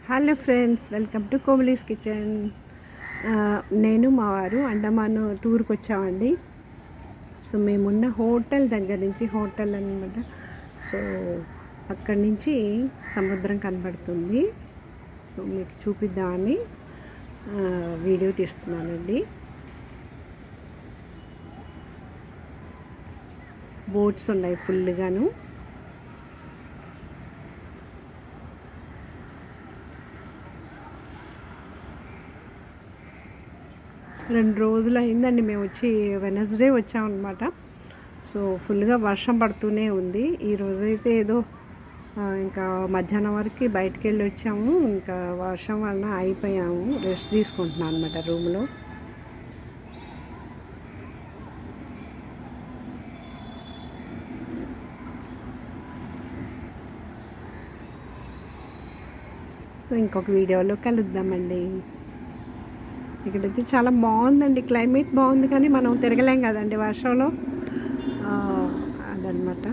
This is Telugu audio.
Hello friends, welcome to Komali's kitchen. నేను మా వారు అండమాన్ టూర్కి వచ్చామండి. సో మేమున్న హోటల్ దగ్గర నుంచి హోటల్ అనమాట. సో అక్కడి నుంచి సముద్రం కనబడుతుంది. సో మీకు చూపిద్దామని వీడియో తీస్తున్నానండి. బోట్స్ ఉన్నాయి ఫుల్గాను. రెండు రోజులు అయిందండి మేము వచ్చి. వెనస్డే వచ్చామన్నమాట. సో ఫుల్గా వర్షం పడుతూనే ఉంది. ఈ రోజైతే ఏదో ఇంకా మధ్యాహ్నం వరకు బయటికి వెళ్ళి వచ్చాము. ఇంకా వర్షం వలన అయిపోయాము. రెస్ట్ తీసుకుంటున్నాను అనమాట రూమ్లో. సో ఇంకొక వీడియోలో కలుద్దామండి. ఇక్కడైతే చాలా బాగుందండి, క్లైమేట్ బాగుంది, కానీ మనం తిరగలేం కదండి వర్షంలో. అదనమాట.